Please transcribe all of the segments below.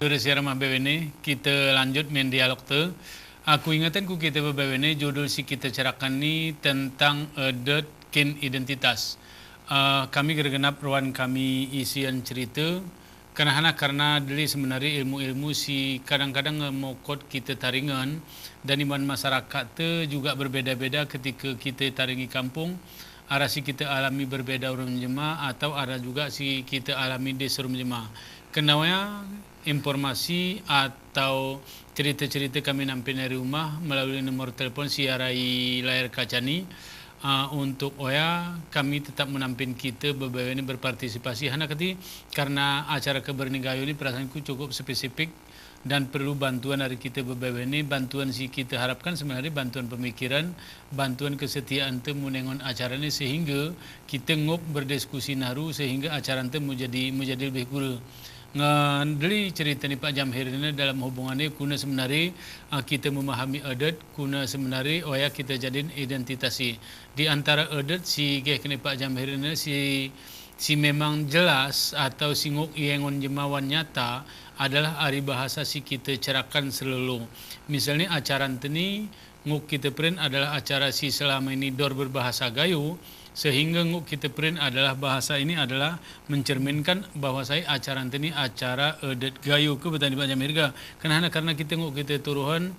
Siaran BWN kita lanjut main dialog tu. Aku ingatan ku kita BWN judul si kita cerakan ni tentang adat kin identitas. Kami gergenap ruan kami isian cerita karena dili sebenarnya ilmu-ilmu si kadang-kadang mokot kita taringan dan iman masyarakat tu juga berbeza-beza ketika kita taringi kampung. Ada si kita alami berbeza orang jemaah atau ada juga si kita alami di serum jemaah. Kenapa informasi atau cerita-cerita kami nampil dari rumah melalui nomor telefon siarai layar kaca ni untuk Oya kami tetap menampin kita beberapa ini berpartisipasi karena acara kebernigayo ini perasaanku cukup spesifik dan perlu bantuan dari kita beberapa ini. Bantuan si kita harapkan sebenarnya bantuan pemikiran, bantuan kesetiaan tu menengon acara ini sehingga kita ngop berdiskusi naru sehingga acara itu menjadi lebih guru. Dari cerita ni Pak Jamhir ini dalam hubungannya kuna sebenarnya kita memahami adat, kuna sebenarnya oya kita jadiin identitasi. Di antara adat si kini Pak Jamhir ini si memang jelas atau si ngok yengon jemawan nyata adalah ari bahasa si kita cerakan selalu. Misalnya acara ini ngok kita print adalah acara si selama ini dor berbahasa Gayo. Sehingga nguk kita print adalah bahasa ini adalah mencerminkan bahwa saya acara ini acara adat Gayo ke betul Pak Jamhir ga. Karena kita nguk kita turuhan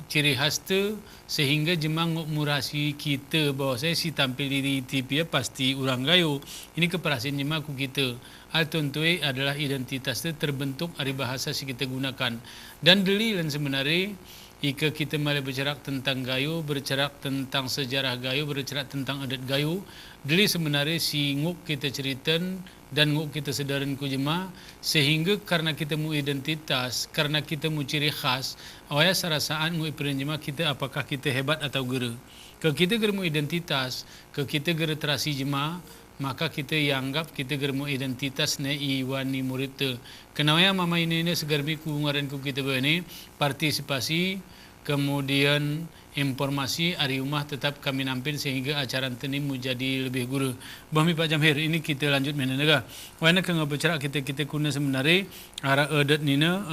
ciri khas tu sehingga jemaah nguk murasi kita bahwa saya si tampil di TV pasti orang Gayo. Ini keperasaan jemaah ku kita. Hal tentu adalah identitas tu terbentuk dari bahasa si kita gunakan. Dan deli dan sebenarnya jika kita malah bercerak tentang Gayo, bercerak tentang sejarah Gayo, bercerak tentang adat Gayo, dili sebenarnya si nguk kita ceritakan dan nguk kita sedaran ku jemaah sehingga karena kita mu identitas, karena kita mu ciri khas, awalnya sarasaan nguk ipirin jemaah kita apakah kita hebat atau gera. Kalau kita gera mu identitas, kalau kita gera terasi jemaah, maka kita yang anggap kita germu identitas ne iwani murid tu. Kenapa mama ini segarmi ku ngaran ku kita begini partisipasi kemudian informasi hari rumah tetap kami nampil sehingga acara ini menjadi lebih guru. Bahmi Pak Jamhir ini kita lanjut menenega. Wana ke ngabicara kita kuna sebenarnya arah adat nina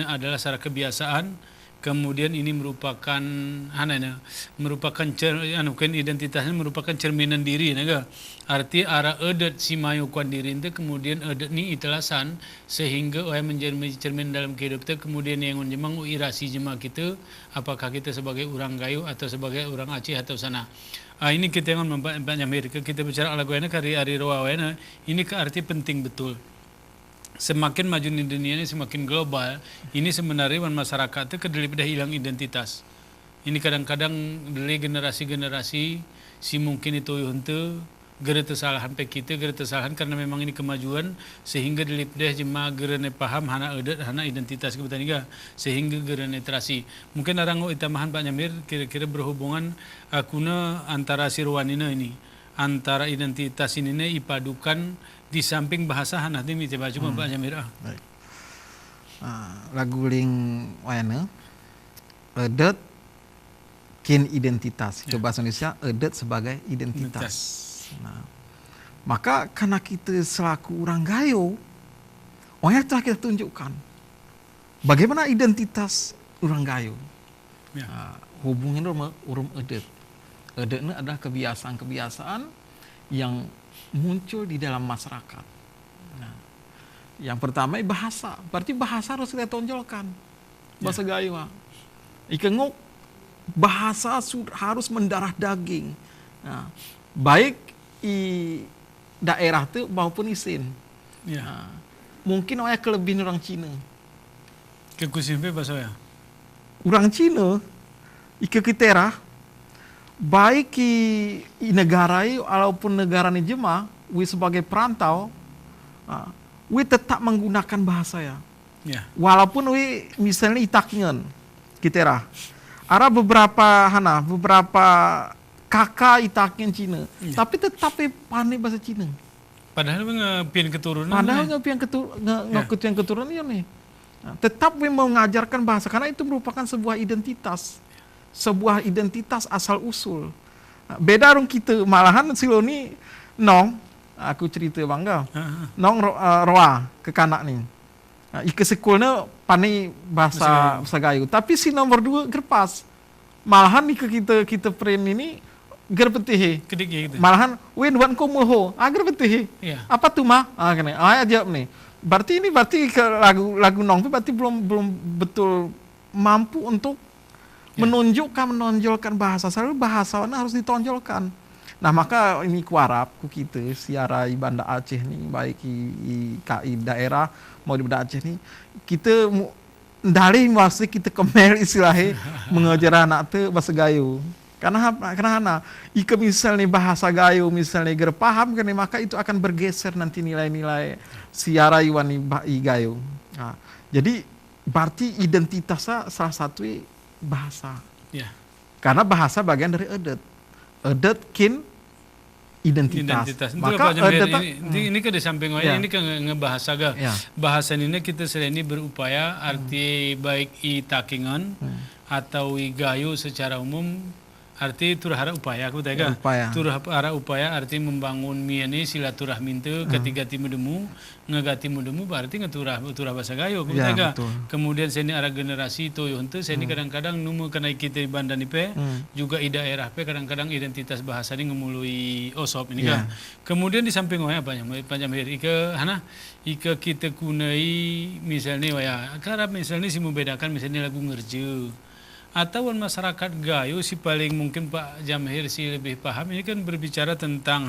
adalah secara kebiasaan. Kemudian ini merupakan identitasnya merupakan cerminan diri naga. Arti arah adat si mayukuan diri itu kemudian adat ni itelasan sehingga menjadi cermin dalam kehidupan kemudian yang jemang irasi jemaah kita apakah kita sebagai orang Gayo atau sebagai orang Aceh atau sana. Ini kita yang Pak Jamhir kita bicara lagu ini hari roa ini ke arti penting betul. Semakin maju di dunia ini semakin global, ini sebenarnya masyarakat itu kedelipidah hilang identitas. Ini kadang-kadang dari generasi-generasi si mungkin itu yunte gera kesalahan pe kita gera kesalahan karena memang ini kemajuan sehingga delipidah jemaah gera ne paham hana adat hana identitas kebetulan juga sehingga gera netrasi. Mungkin orang itamahan Pak Jamhir kira-kira berhubungan kuna antara sirwanina ini antara identitas ini ipadukan di samping bahasa nanti coba Pak Jamhir. Baik. Lagu ling wana adat kin identitas. Coba bahasa Indonesia adat sebagai identitas. Nah, maka karena kita selaku orang Gayo, telah kita tunjukkan bagaimana identitas orang Gayo. Ya. Hubungin urung adat. Adatnya adalah kebiasaan-kebiasaan yang muncul di dalam masyarakat. Nah, yang pertama bahasa. Berarti bahasa harus kita tonjolkan. Bahasa Gayo. Ikengok bahasa harus mendarah daging. Nah, baik di daerah itu maupun isin. Ya. Nah, mungkin kelebihan orang Cina. Kekusimpe bahasa ya. Orang Cina ikekitera baik di negara walaupun negara ni jemaah, sebagai perantau, tetap menggunakan bahasa ya. Yeah. Walaupun misalnya itaknyen, kita ada beberapa kakak itaknyen Cina, tapi tetap pandai bahasa Cina. Padahal ngapian keturunan. Ngapian keturunan ya nih. Tetap mengajarkan bahasa karena itu merupakan sebuah identitas. Sebuah identitas asal usul. Beda dong kita, malahan siloni nong, aku cerita bangga, nong roa ke kanak nih. Ike sekolahnya pani bahasa Gayo. Tapi si nomor 2 gerpas. Malahan ike kita print ini gerbetihe. Kedik gitu. Malahan wan ko mulho, gerbetihe. Iya. Apa tuh mah? Kene. Aja nih. Berarti ke lagu nong berarti belum betul mampu untuk menonjolkan bahasa. Selalu bahasawan harus ditonjolkan. Nah, maka ini kuarap ku kita siara i Banda Aceh nih, baik i daerah mau di Banda Aceh nih, kita dari masih kita kemel istilahnya mengajar anak tu bahasa Gayo. Karena ika misalnya bahasa Gayo misalnya ger paham kan, maka itu akan bergeser nanti nilai-nilai siara iwan i Gayo. Nah, jadi berarti identitasnya salah satu bahasa. Ya. Karena bahasa bagian dari adat kin identitas. Maka ini ke di samping ini ke ngebahasa ga. Ya. Bahasa ini kita selain ini berupaya arti baik i takingan atau i Gayo secara umum arti turahara upaya aku tega. Turahara upaya arti membangun miani silaturahmi itu ketika timudemu ngegati mudemu berarti ngeturah bahasa Gayo aku tega. Kemudian seni arah generasi itu untuk seni kadang-kadang numu kena kita Banda nipe juga i daerah pe kadang-kadang identitas bahasa ini ngemului osop ini kan. Kemudian di samping banyak ika kita kunai misalnya karena misalnya si membedakan misalnya lagu ngerje atau masyarakat Gayo si paling mungkin Pak Jamhir si lebih paham, ini kan berbicara tentang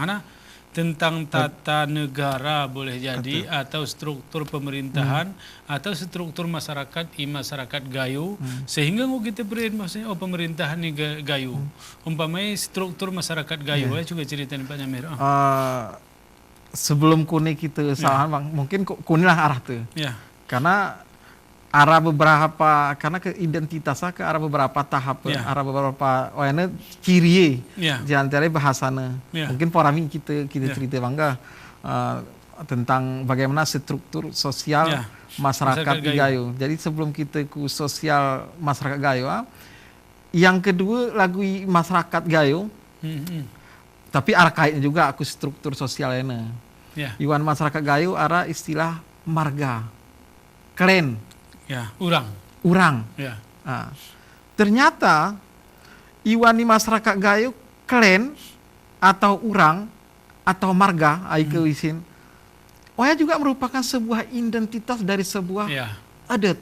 tata negara boleh jadi atau struktur pemerintahan atau struktur masyarakat Gayo sehingga mau kita beri maksudnya pemerintahan nih Gayo umpamanya struktur masyarakat Gayo juga ceritain Pak Jamhir. Sebelum kuni kita salah bang, mungkin kuni lah arah tuh. Karena arah beberapa karena ke identitasnya ke arah beberapa tahap, arah beberapa ciri di antara bahasana. Mungkin porami kita cerita bangga tentang bagaimana struktur sosial masyarakat di Gayo. Jadi sebelum kita ke sosial masyarakat Gayo, yang kedua lagu masyarakat Gayo, tapi arah kaitnya juga aku struktur sosialnya. Iwan masyarakat Gayo arah istilah marga, klan. Urang. Ternyata iwan di masyarakat Gayo klan atau urang atau marga aike wisin. Juga merupakan sebuah identitas dari sebuah adat.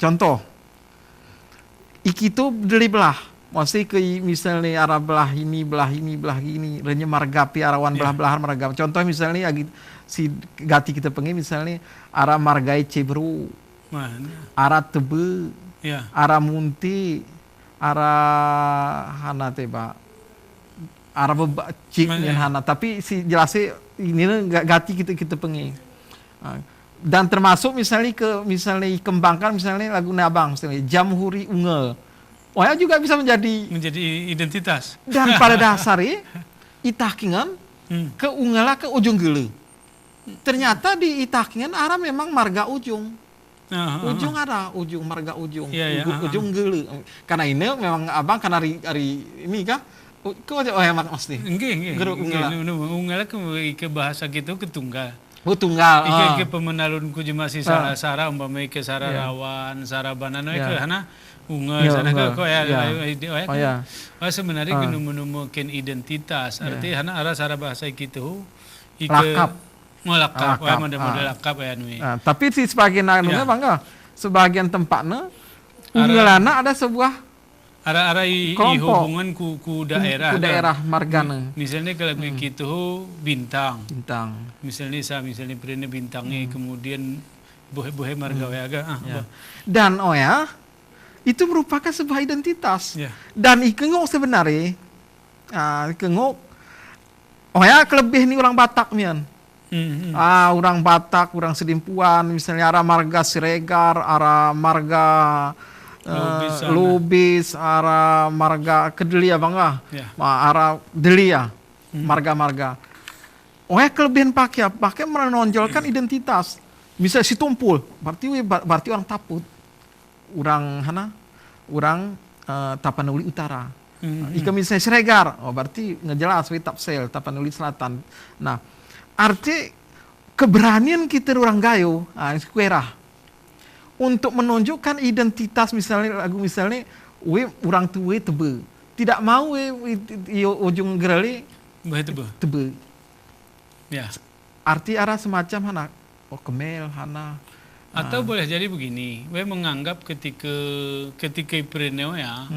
Contoh, iki itu dari belah. Masih ke misalnya arah belah ini, renya margapi arawan belah-belahan marga. Contoh misalnya si gati kita pengen misalnya arah margai Cebru, arah Tebe, arah Munti, arah Hana teba, arah Cik dengan Hana. Tapi si jelasnya ini gati kita pengen. Dan termasuk misalnya kembangkan misalnya lagu Nabang misalnya Jamhuri Ungel. Juga bisa menjadi identitas. Dan pada dasarnya itakingan ke Ungela ke ujung gele. Ternyata di itakingan arah memang marga ujung. Ujung ada ujung marga ujung. Ujung gele. Karena ini memang abang karena hari ini kah? Kau aja pasti. Enggak. Ungela ke bahasa gitu ketunggal. Tunggal. Ke pemenalunku cuma si Sara umpamai ke Sara Rawan, Sara Banana ke hana Unga sana sebenarnya menemukan identitas arti hana arah Sara bahasa gitu lakap model lakap tapi si sebagian bangga sebagian tempatnya Ungelana ada sebuah arah hubungan ku daerah margana. Misalnya kalau gitu bintang. Misalnya perene bintangnya kemudian buhe marga Dan itu merupakan sebuah identitas. Dan ikengok sebenarnya ikengok kelebih nih orang Batak mian. Orang Batak, orang Sedimpuan, misalnya arah marga Siregar, arah marga Lubis, arah marga Kedelia bangga, arah Delia, marga-marga. Kelebihan pakai menonjolkan identitas. Misalnya si Tumpul, berarti orang Taput, orang Tapanuli Utara. Ika misalnya Siregar, berarti ngejelas Tapsel, Tapanuli Selatan. Nah, arti keberanian kita orang gayo, kuerah untuk menunjukkan identitas misalnya we orang tua tebe tidak mau ujung gerali tebe Ya. arti arah semacam hana kemel hana Atau boleh jadi begini, we menganggap ketika Ipreneo ya,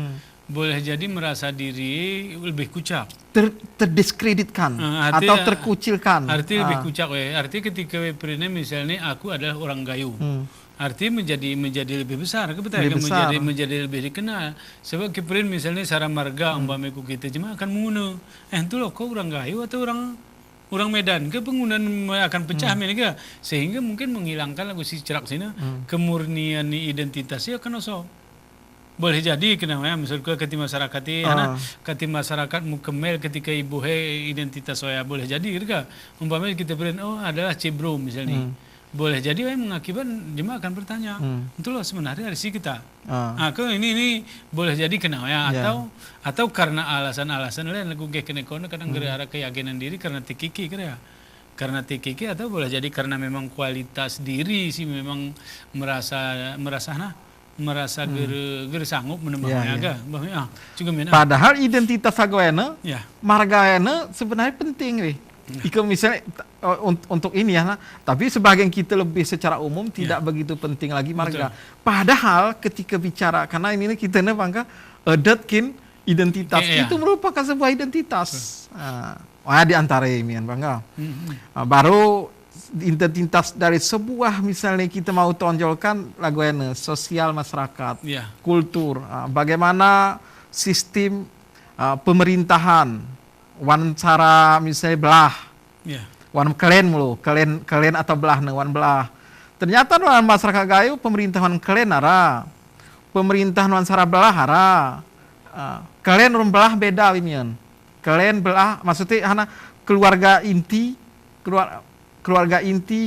boleh jadi merasa diri lebih kucak. terdiskreditkan atau terkucilkan. Arti lebih kucak we. Arti ketika Ipreneo misalnya aku adalah orang gayo. Arti menjadi lebih besar, menjadi lebih dikenal. Sebab Kipren misalnya Sarah Marga umpama kita cuma akan menguno. Itu loh kau orang gayo atau orang Medan ke penggunaan akan pecah mereka sehingga mungkin menghilangkan lagu si cerak sini kemurnian identitasnya akan osok. Boleh jadi kenapa ya misalnya ketika masyarakat ketika masyarakat mukemel ketika ibu identitas saya boleh jadi gitu umpamanya kita beri adalah Cebro misalnya. Boleh jadi mengakibat jemaah akan bertanya, itulah sebenarnya dari si kita. Ini boleh jadi kenapa ya atau karena alasan-alasan lain lagu kenekono kadang gara-gara keyakinan diri karena tikiki kira ya. Karena tikiki atau boleh jadi karena memang kualitas diri sih memang merasa sanggup menemani padahal identitas agawena margaena sebenarnya penting nih. Misalnya untuk ini ya, tapi sebagian kita lebih secara umum tidak begitu penting lagi marga. Padahal ketika bicara karena ini kita bangga adatkin identitas itu merupakan sebuah identitas. Di antara ini bangga. Baru identitas dari sebuah misalnya kita mau tonjolkan lagu ini sosial masyarakat, kultur, bagaimana sistem pemerintahan. Wan cara misalnya belah, wan kalian atau belah wan belah. Ternyata wan masyarakat gayo pemerintahan kalian ara, pemerintahan wan cara belah ara. Kalian orang belah beda wimian. Kalian belah maksudnya hana keluarga inti,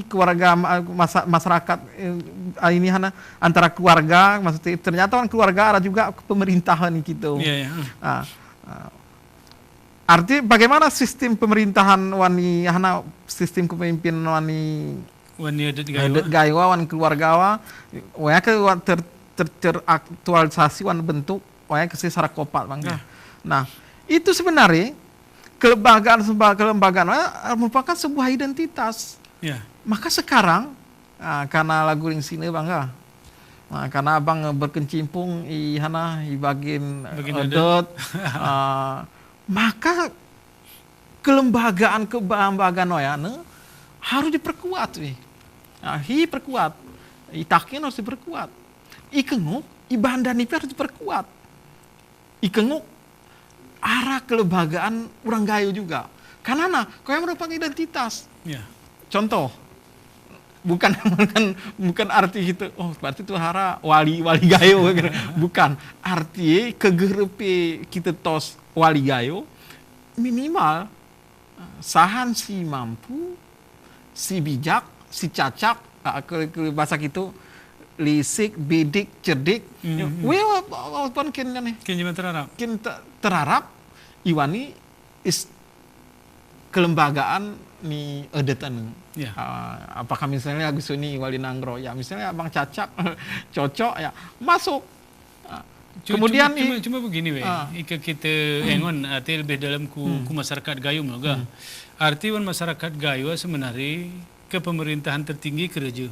keluarga masyarakat ini hana antara keluarga maksudnya ternyata wan keluarga ada juga pemerintahan gitu. Arti bagaimana sistem pemerintahan wani hana sistem kepemimpinan wani adat gayo wan keluarga waya ke teraktualisasi wan bentuk waya ke secara kopat bangga. Nah, itu sebenarnya kelembagaan merupakan sebuah identitas. Maka sekarang karena lagu ring sini bangga. Karena abang berkecimpung i bagian adat maka kelembagaan harus diperkuat perkuat itakin harus diperkuat ikenguk ibadah nipi harus diperkuat ikenguk arah kelembagaan orang gayo juga karena kau yang merupakan identitas contoh bukan arti itu berarti itu hara wali gayo bukan arti kegerepe kita tos wali gayo minimal sahan si mampu si bijak si cacak ke bahasa gitu lisik bidik cerdik walaupun terharap iwani is kelembagaan ni edatan apakah misalnya Agus ini wali nanggro ya misalnya abang cacak cocok ya masuk. Kemudian cuma begini kita engon arti lebih dalam ku masyarakat gayo moga. Arti masyarakat gayo sebenarnya ke pemerintahan tertinggi ke reja.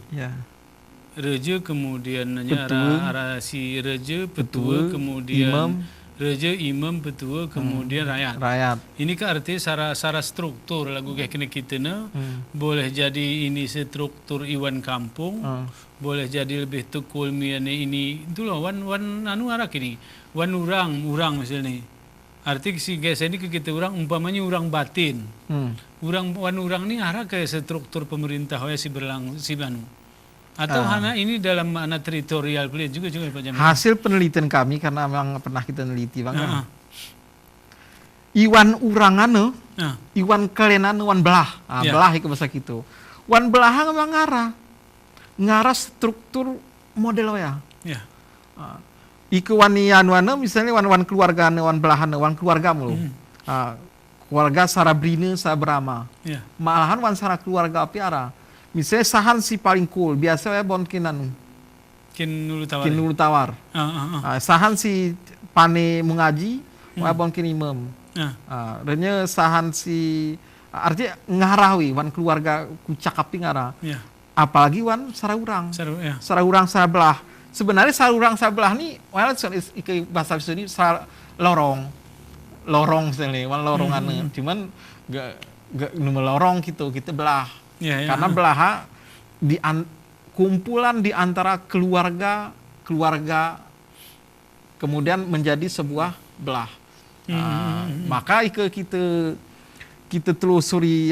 Reja kemudian arah si reja petua kemudian imam. Reja imam petua kemudian rakyat. Ini kan arti secara struktur lagu kayak kita boleh jadi ini struktur iwan kampung. Boleh jadi lebih tukul ini itu loh wan arak ini wan urang misalnya arti si guys ini ke kita orang umpamanya urang batin urang ni arah ke struktur pemerintah si banu atau hanya ini dalam makna teritorial juga Pak Jamil. Hasil penelitian kami karena memang pernah kita neliti bang iwan urangan iwan kalian wan belah belah itu bahasa gitu wan belah memang ngarah struktur model ya. Iku wanian misalnya wan keluarga wan belahan wan keluarga mulu. Keluarga sara brine sa brama. Malahan wan sara keluarga api ara. Misalnya sahan si paling cool, biasa ya bon kinan Kin nulu tawar. kin nulu tawar. Sahan si pane mengaji, bon kin imam. Renya sahan si artinya ngarawi wan keluarga ku cakapi ngara. Ya. Apalagi wan sarurang. Ya. Sarurang sabelah. Sebenarnya sarurang sabelah ni bahasa sini lorong misalnya, wan lorongan. Cuman gak lorong gitu, kita belah. Ya. Karena belah kumpulan di antara keluarga kemudian menjadi sebuah belah. Maka kita telusuri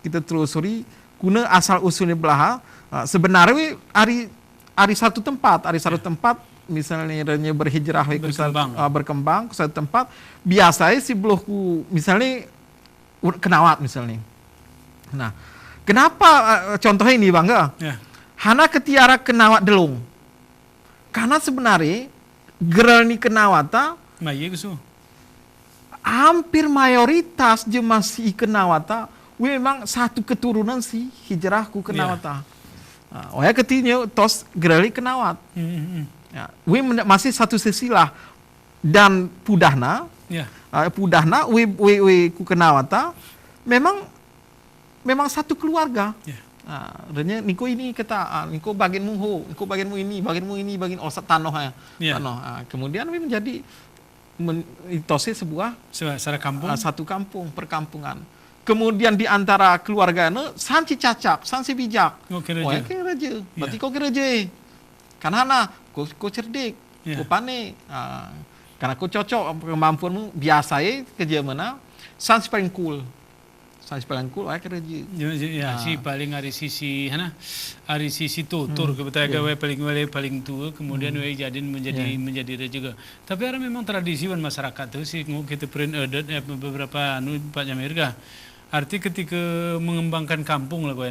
kita telusuri guna asal usulnya belah. Sebenarnya hari satu tempat misalnya berhijrah berkembang ke satu tempat, biasanya si belohku misalnya kenawat misalnya. Nah, kenapa contohnya ini Bangga? Ya. Hana ketiara kenawat delung. Karena sebenarnya geral ni kenawata hampir mayoritas jemaah si kenawata memang satu keturunan si hijrah ku kenawata. Ya. Ketika tos geral ni kenawat. Ya, masih satu silsilah dan pudahna. Ya. Pudahna ku kenawata memang satu keluarga. Ya. Niko ini kata, niko bagianmu ini, bagian osat tanah ya. Yeah. Kemudian menjadi itose sebuah satu kampung, perkampungan. Kemudian di antara keluarganya sansi cacak, sansi bijak. Kira raja. Berarti kau kira karena kau cerdik, kau pane. Karena kau cocok kemampuanmu biasanya kerja mana, sansi paling cool. Si paling hari sisi tutur kebetulan paling tua kemudian jadiin menjadi juga. Tapi ada memang tradisi masyarakat tuh sih kita print beberapa Pak Jamirga. Arti ketika mengembangkan kampung lah kau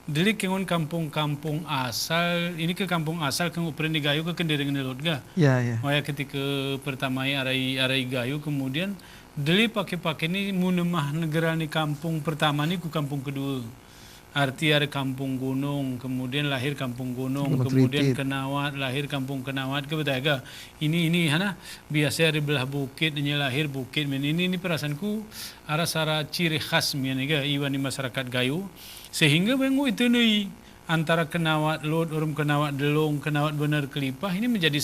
Dili kengon kampung-kampung asal ini ke kampung asal kang print di Gayo ke Kendering Nelot ga. Ya. Ketika pertama arai Gayo kemudian Deli pakai ni munemah negara ni kampung pertama ni ku kampung kedua. Arti ada kampung gunung, kemudian lahir kampung gunung, kemudian Kenawat, lahir kampung Kenawat ke betega. Ini biasa ada belah bukit, ini lahir bukit. Ini perasaanku ada sara ciri khas mianiga iwan di masyarakat Gayo. Sehingga bengu itu nih antara Kenawat Lod, orang Kenawat Delong, Kenawat Benar Kelipah ini menjadi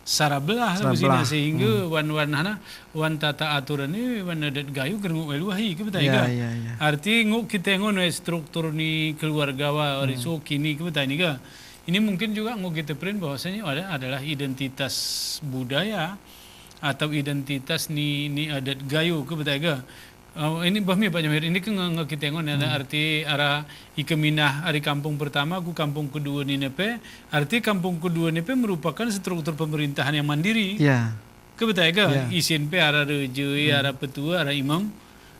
sara belah sehingga wan tata aturan ni wan adat Gayo gerung weluahi ke betai ga. Arti nguk kita ngon struktur ni keluarga wa riso kini ke betai ni ga. Ini mungkin juga nguk kita print bahwasanya adalah identitas budaya atau identitas ni adat Gayo ke betai ga. Ini bahmi Pak Jamir, ini kan nggak kita ngon ada arti arah ikeminah hari kampung pertama, ku kampung kedua ni nepe, arti kampung kedua nepe merupakan struktur pemerintahan yang mandiri. Ya. Kebetulan ga isin pe arah reje, arah petua, arah imam.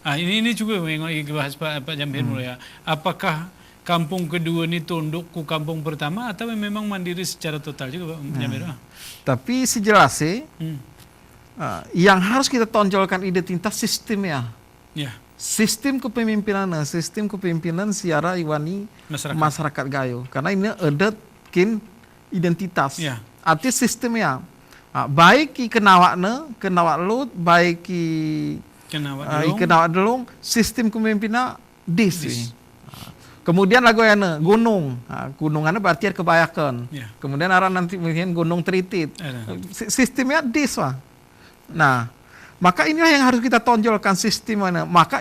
Ini juga memang bahas Pak Jamir mulai ya. Apakah kampung kedua ni tunduk ku kampung pertama atau memang mandiri secara total juga Pak Jamir? Tapi sejelasnya, yang harus kita tonjolkan identitas sistemnya. Ya. Sistem kepemimpinan siara iwani masyarakat Gayo. Karena ini adat kin identitas. Ya. Arti sistemnya. Baik ki kenawat Lod, baik ki kenawat Delong, sistem kepemimpinan dis. Kemudian lagu gunung. Gunungannya berarti kebayakan. Ya. Kemudian arah nanti mungkin gunung teritit. Sistemnya dis wah. Nah, maka inilah yang harus kita tonjolkan sistem mana. Maka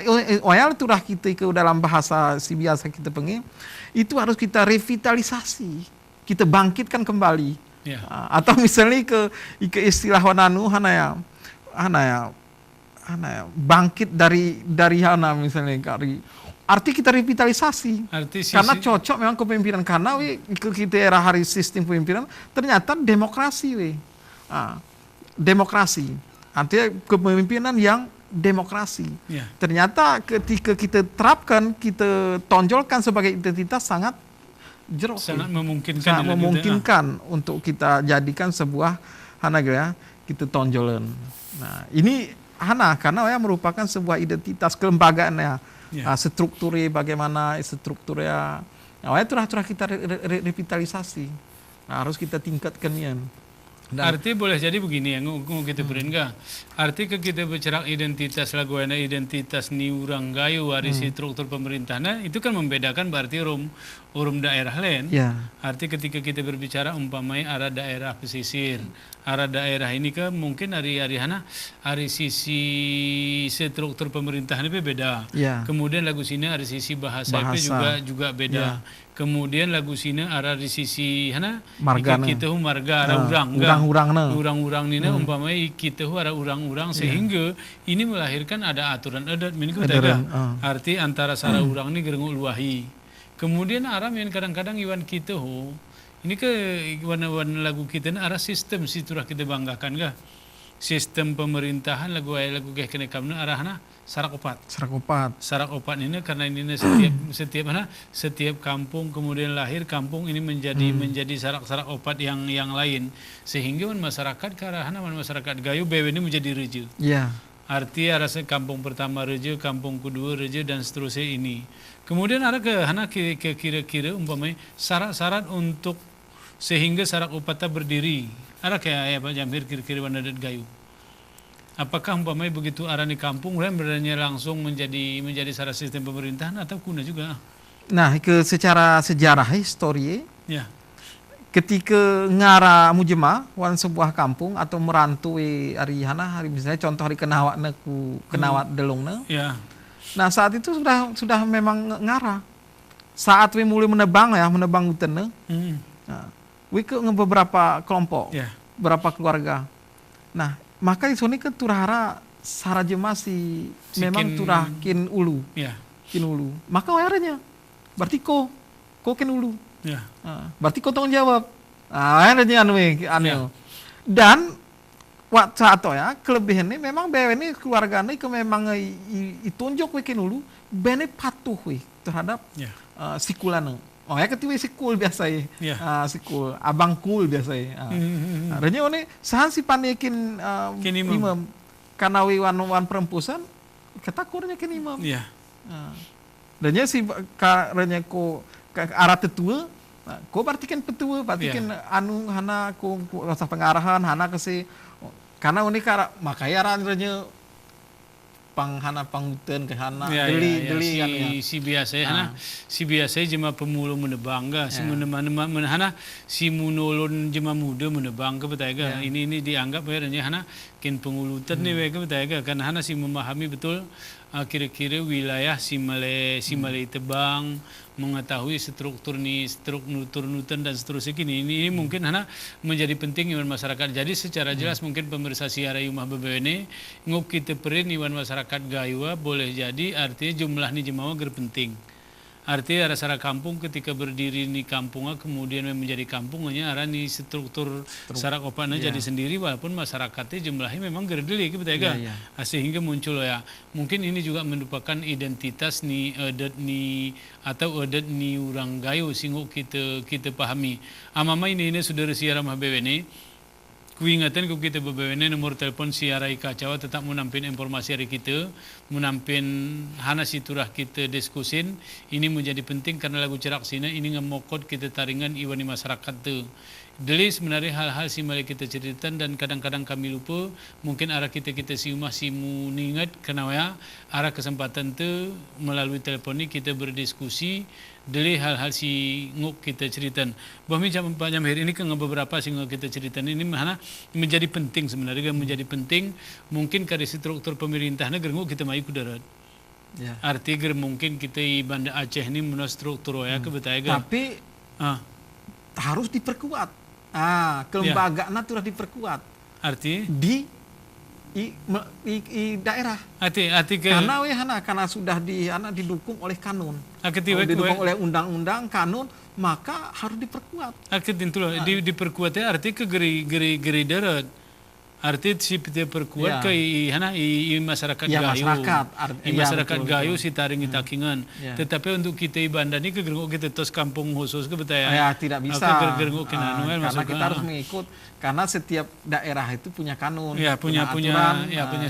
turah kita ke dalam bahasa si biasa kita pengen itu harus kita revitalisasi, kita bangkitkan kembali. Ya. Atau misalnya ke istilah wananu hanaya bangkit dari hana misalnya kari. Arti kita revitalisasi. Karena cocok memang kepemimpinan karena kita era hari sistem kepemimpinan ternyata demokrasi demokrasi. Artinya kepemimpinan yang demokrasi. Ya. Ternyata ketika kita terapkan, kita tonjolkan sebagai identitas sangat jeruk. Sangat memungkinkan untuk kita jadikan sebuah kita tonjolan. Nah, ini karena merupakan sebuah identitas kelembagaan ya. Ya. strukturnya bagaimana strukturnya. Nah, turah kita revitalisasi. Nah, harus kita tingkatkan ya. Arti boleh jadi begini ya, kita beringa. Arti ke kita bicara identitas laguana identitas ni urang gayo dari struktur pemerintahnya itu kan membedakan berarti urum daerah lain. Ya. Arti ketika kita berbicara umpamai arah daerah pesisir, arah daerah ini ke mungkin hari sisi struktur pemerintahan itu beda. Ya. Kemudian lagu sini ada sisi bahasa. Itu juga beda. Ya. Kemudian lagu sini arah di sisi margana kita marga arah urang ni umpamai kita arah urang sehingga ini melahirkan ada aturan adat arti antara sara urang ni gereng luahi. Kemudian arah yang kadang-kadang iwan kita ini ke warna-warna lagu kita arah sistem siturah kita banggakan kah? Sistem pemerintahan lagu kena kamna arahna sarak opat ini karena ini setiap kampung kemudian lahir kampung ini menjadi sarak opat yang lain sehingga masyarakat ke arahna masyarakat gayo bewe ini menjadi reje. Ya. Arti rasa kampung pertama reje, kampung kedua reje dan seterusnya ini. Kemudian ada ke kira-kira umpamanya syarat-syarat untuk sehingga sarak opatnya berdiri. Ada kayak Pak Jamhir kira-kira Wandadat Gayo. Apakah umpamanya begitu arah di kampung berarti langsung menjadi syarat sistem pemerintahan atau kuna juga? Nah, secara sejarah histori ya. Ketika ngara mujema wan sebuah kampung atau merantui hari misalnya contoh hari kenawat delongna. Ya. Nah, saat itu sudah memang ngara. Saat we mulai menebang hutan. Nah, we ke beberapa kelompok, beberapa keluarga. Nah, maka isoni ke turahara sarajema memang turah kin ulu. Ya. Kin ulu. Maka wayarnya berarti ko kin ulu. Ya. Berarti ko tanggung jawab. Akhirnya anu. Dan saat ya kelebihannya memang bewe ini keluarganya ke memang itunjuk we kin ulu bene patuh we terhadap sikulana. Oh ya ketiwi sikul biasa ya. Sikul, abang kul biasa ya. Renya one sahan si panekin imam karena wan perempusan ketakurnya kin imam. Iya. Renya si renya ko arah tetua, ko berarti kan petua, berarti kan anu hana ko rasa pengarahan hana ke karena one makanya renya panghutan ke hana deli kan si biasa si biasa jema pemulu menebang si menehana si munolon jema muda menebang ke betaiga ini dianggap hana kin pengulutan ni ke betaiga karena hana si memahami betul kira-kira wilayah si Malay tebang mengetahui struktur nutan dan seterusnya ini mungkin hana menjadi penting iwan masyarakat. Jadi secara jelas mungkin pemirsa siara rumah bebene ngop kita perin iwan masyarakat gayua boleh jadi artinya jumlah ni jemawa penting. Artinya ada sara kampung ketika berdiri ni kampungnya kemudian menjadi kampungnya arah ni struktur sara kopana jadi sendiri walaupun masyarakatnya jumlahnya memang gerdeli gitu ya. Sehingga muncul mungkin ini juga merupakan identitas ni adat ni urang gayo singgo kita pahami. Amama ini sudah siara mah bebene kuingatan ku kita bebene nomor telepon siarai kacawa tetap menampin informasi hari kita menampin hana siturah kita diskusin ini menjadi penting karena lagu cerak sini ini ngemokot kita taringan iwani masyarakat tu Deli sebenarnya hal-hal si mari kita ceritakan dan kadang-kadang kami lupa mungkin arah kita siumah simu ningat kenapa arah kesempatan tu melalui telepon ni kita berdiskusi deli hal-hal si nguk kita ceritakan. Bahmi Pak Jamhir ini kan beberapa sih nguk kita ceritakan ini mana menjadi penting sebenarnya menjadi penting mungkin dari struktur pemerintah negeri nguk kita mai kudarat. Ya. Artinya mungkin kita di Banda Aceh ini menurut struktur ya kebetulan. Tapi harus diperkuat. Kelembagaan itu harus diperkuat. Arti di daerah. Karena sudah didukung oleh kanun. Didukung oleh undang-undang kanun, maka harus diperkuat. Diperkuatnya arti ke geri darat. Arti si kita perkuat ke masyarakat gayo. Masyarakat gayo si taring takingan. Tetapi untuk kita ibanda ni ke gerengok kita tos kampung khusus ke betaya. Tidak bisa. Karena kita harus mengikut karena setiap daerah itu punya kanun. Punya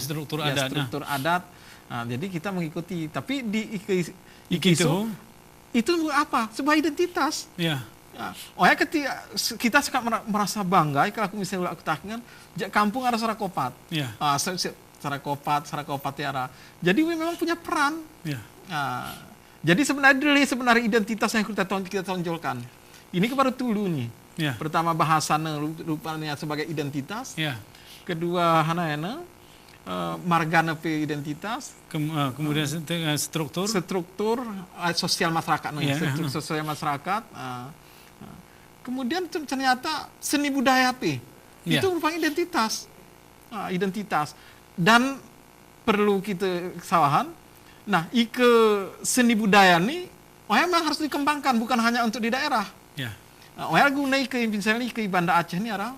struktur adat. Struktur adat. Nah, jadi kita mengikuti. Tapi di Ikiso Ikiso itu apa? Sebuah identitas. ya. Ya. Oh ya, ketika kita suka merasa bangga kalau aku misalnya aku takingan kampung ada Sarakopat. Ya. Sarakopat tiara. Jadi memang punya peran. Ya. Nah, jadi sebenarnya identitas yang kita tonjolkan. Ini kepada Tulu nih. Ya. Pertama bahasana rupanya sebagai identitas. Ya. Kedua hanayana margana pe identitas. Kemudian struktur Sosial masyarakat, Ya. struktur sosial masyarakat. Kemudian ternyata seni budaya pe Ya. itu merupakan identitas. Dan perlu kita sawahan. Nah, seni budaya ini memang harus dikembangkan, bukan hanya untuk di daerah. Ya. Gunai misalnya ke Banda Aceh ini ada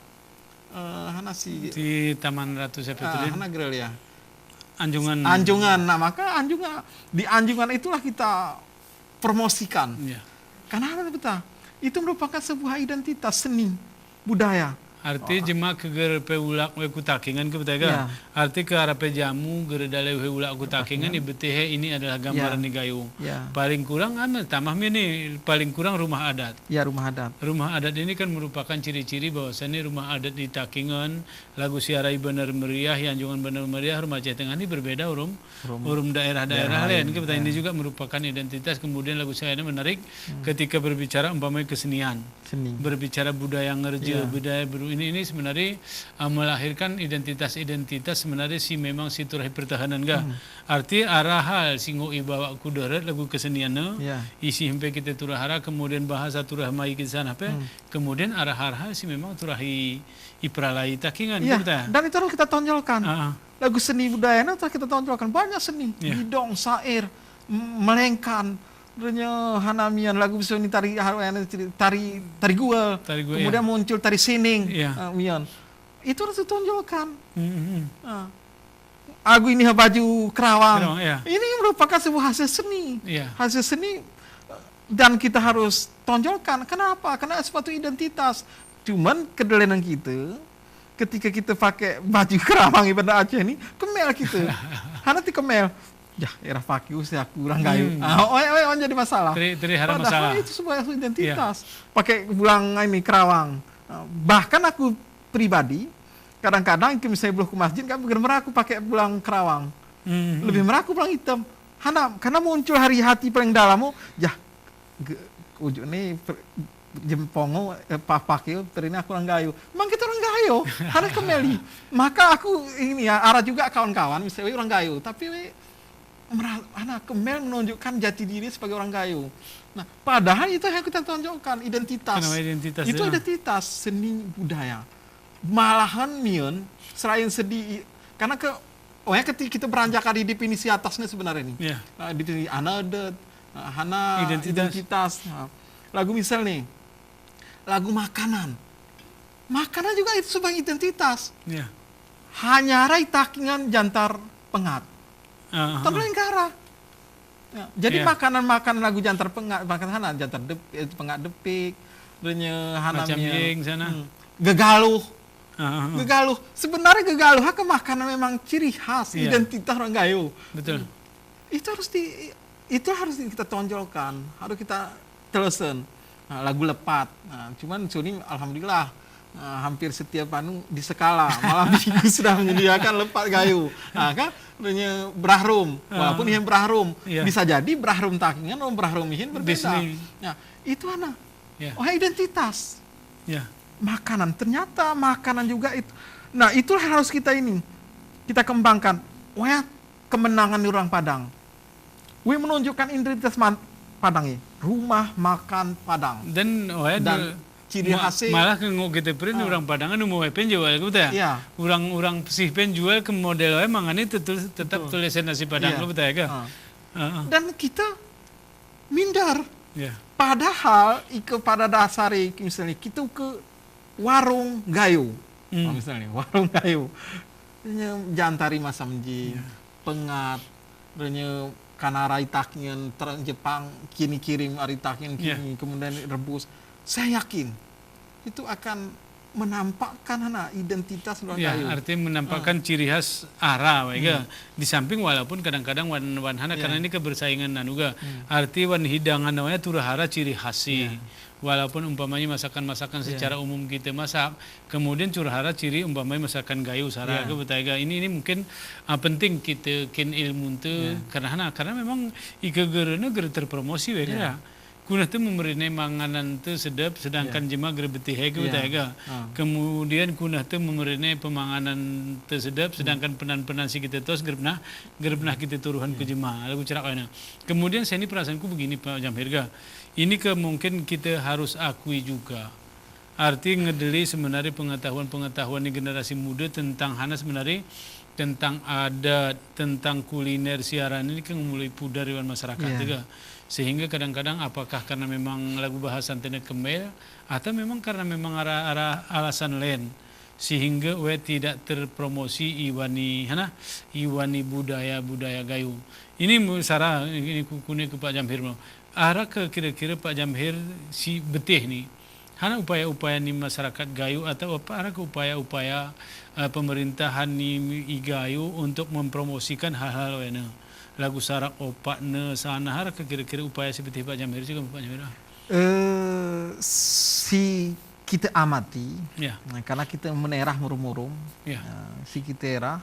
Di Taman Ratu Saputrin. ya. Anjungan. Nah, maka di Anjungan itulah kita promosikan. Ya. Karena apa betul? Itu merupakan sebuah identitas seni budaya. Arti jema ke gerpe ulak we kutakingan ke betul Ya. Arti ke arape jamu geredale we ulak kutakingan ibeteh ini adalah gambaran Ya. ni gayung. Ya. Paling kurang tambah ini paling kurang rumah adat. Ya, rumah adat. Rumah adat ini kan merupakan ciri-ciri bahwasannya rumah adat di Takingan, lagu siarai benar meriah, Anjungan benar meriah, rumah Aceh Tengah ini berbeda urum daerah-daerah lain. Kita ini juga merupakan identitas. Kemudian lagu saya ini menarik ketika berbicara umpamanya kesenian, Seni. berbicara budaya ngerja, Ya. budaya ini sebenarnya melahirkan identitas sebenarnya memang siturahi pertahanan ga. Arti arah hal singo ibawa kudarat lagu keseniannya. Ya. Isi hempe kita turahara, kemudian bahasa turah mai kisan apa, kemudian arah-arah memang turahi ipralai Takingan. Iya, Kita. dan itu harus kita tonjolkan. Ah, Lagu seni budaya itu kita tonjolkan. Banyak seni, Iya. bidong, sair, melengkan, hanamian, lagu bisa ini tari guel, Tari guel, kemudian muncul tari sining, Iya. mian. Itu harus ditonjolkan. mm-hmm. Aku ini baju kerawang. Kerawang, iya. Ini merupakan sebuah hasil seni. Iya. Hasil seni dan kita harus tonjolkan. Kenapa? Karena suatu identitas. Cuman kedelenan kita ketika kita pakai baju kerawang ibadah Aceh ini, kemel kita. Hanati kemel. Ya, era pakai usia kurang gayu. Jadi masalah. Teri harap masalah. Padahal itu sebuah identitas. Pakai bulang ini kerawang. Bahkan aku pribadi kadang-kadang misalnya belum ke masjid kan merah aku pakai bulang kerawang. Lebih merah aku bulang hitam. Karena muncul hari hati paling dalammu, ya ujung ini jempongo pakai terina aku orang gayo. Memang kita orang gayo, karena kembali. Maka aku ini ya arah juga kawan-kawan misalnya orang gayo, tapi anak kemel menunjukkan jati diri sebagai orang gayo. Nah, padahal itu yang kita tunjukkan identitas. Itu identitas seni budaya. Malahan mion selain sedih karena ketika kita beranjak di definisi atasnya sebenarnya ini. Yeah. Definisi anadet, identitas. Lagu misal nih, lagu makanan. Makanan juga itu sebuah identitas. Yeah. Hanya rai Takingan jantar pengat. Terlenggara. Ya, jadi makanan-makanan lagu jantar pengat, makanan jantar pengat depik, hanamnya sana. Gegaluh. Gegaluh. Sebenarnya gegaluh ke makanan memang ciri khas identitas orang gayo. Betul. Itu harus kita tonjolkan, harus kita telesen. Lagu lepat. Cuman Suni alhamdulillah hampir setiap di skala malah minggu sudah menyediakan lepat gayo. Kan brahrum, walaupun yang brahrum bisa jadi brahrum Takingan atau brahrum ihin berbeda. Nah, itu identitas. Makanan, ternyata makanan juga itu. Nah, itulah harus kita kita kembangkan. Kemenangan di orang Padang. Menunjukkan identitas Padang ini. Rumah makan Padang. Dan ciri khasnya malah ke kita pernah orang Padangan mau penjual gitu ya. Orang sih penjual ke model mangane tetap tulisan nasi Padang lo betul ya. Dan kita minder. Yeah. Padahal pada dasarnya misalnya kita ke warung gayo. Misalnya warung gayo. Jantari masamji, pengat, karena rai Takingan Jepang kirim rai Takingan kemudian rebus. Saya yakin itu akan menampakkan identitas orang Ya, Gayo. artinya menampakkan ciri khas ara, di samping walaupun kadang-kadang wan hana karena ini kebersaingan nanuga. Arti wan hidangan namanya turahara ciri khasi. Walaupun umpamanya masakan-masakan secara umum kita masak, kemudian curhara ciri umpamanya masakan gayu sara ke betaiga. Ini mungkin penting kita kin ilmu tu karena memang ika gerena terpromosi ya. Kuna tu memberi manganan tu sedap, sedangkan jema ger betih ke betaiga. Kemudian kuna tu memberi pemanganan tu sedap, sedangkan penan-penan si kita tos gerbnah kita turuhan ke jema. Lagu cerak kana. Kemudian saya ini perasaanku begini Pak Jamhirga. Ini mungkin kita harus akui juga. Arti ngedeli sebenarnya pengetahuan di generasi muda tentang hana sebenarnya tentang adat, tentang kuliner siaran ini kan mulai pudar di masyarakat juga. Sehingga kadang-kadang apakah karena memang lagu bahasan tenek kemel atau memang karena memang arah alasan lain sehingga tidak terpromosi iwani budaya gayu. Ini Sarah ini kukune ke Pak Jamhir. Arah ke kira-kira Pak Jamhir si betih nih. Hana upaya-upaya ni masyarakat gayu atau apa arah ke upaya-upaya pemerintahan ni igayu untuk mempromosikan hal-hal lainnya. Lagu sarak opak ne sana harap kira-kira upaya seperti Pak Jamhir juga Pak Jamhir. Si kita amati, karena kita menerah murum-murum, si kita erah,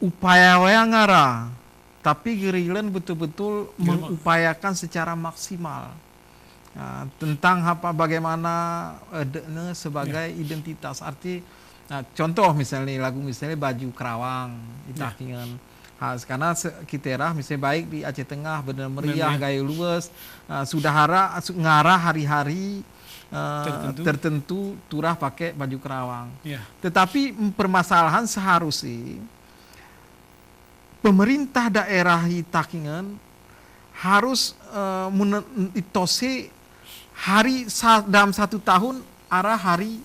upaya yang ngara, tapi gerilan betul-betul mengupayakan secara maksimal tentang bagaimana sebagai identitas. Arti, contoh misalnya baju Kerawang, itakingan. Karena kita misalnya baik di Aceh Tengah benar meriah gaya luas sudah ngarah hari-hari tertentu turah pakai baju Kerawang. Tetapi permasalahan seharusnya pemerintah daerah Itakingan harus menitose hari dalam 1 tahun arah hari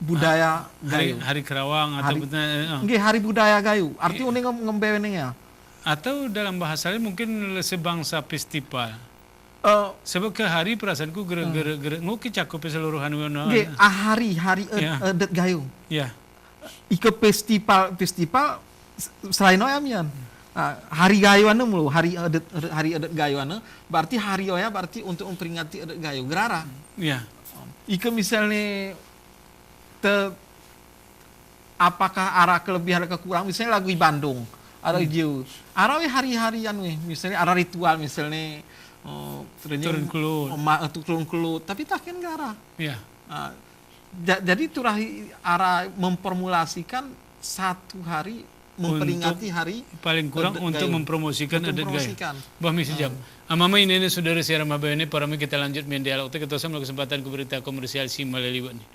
budaya gayu. Hari Kerawang atau hari budaya gayu. Arti uning ngembewennya. Atau dalam bahasanya mungkin sebangsa festival. Sebab ke hari perasaanku gerak nguki cakup seluruhan hari adat gayu. Ike festival selain oyamian. Hari gayu anu mulu, hari adat gayu anu berarti hari oya berarti untuk memperingati adat gayu gerara. Ike misalnya apakah arah kelebihan atau kekurangan misalnya lagu di Bandung ada jauh arah hari-harian misalnya arah ritual misalnya turun kelut tapi takkan gara jadi turah arah memformulasikan 1 hari memperingati hari paling kurang untuk mempromosikan adat gayu. Bah misi jam. Amama ini saudara siaran mabene para kita lanjut mendialog kita sama kesempatan ke berita komersial si Maleliwat nih.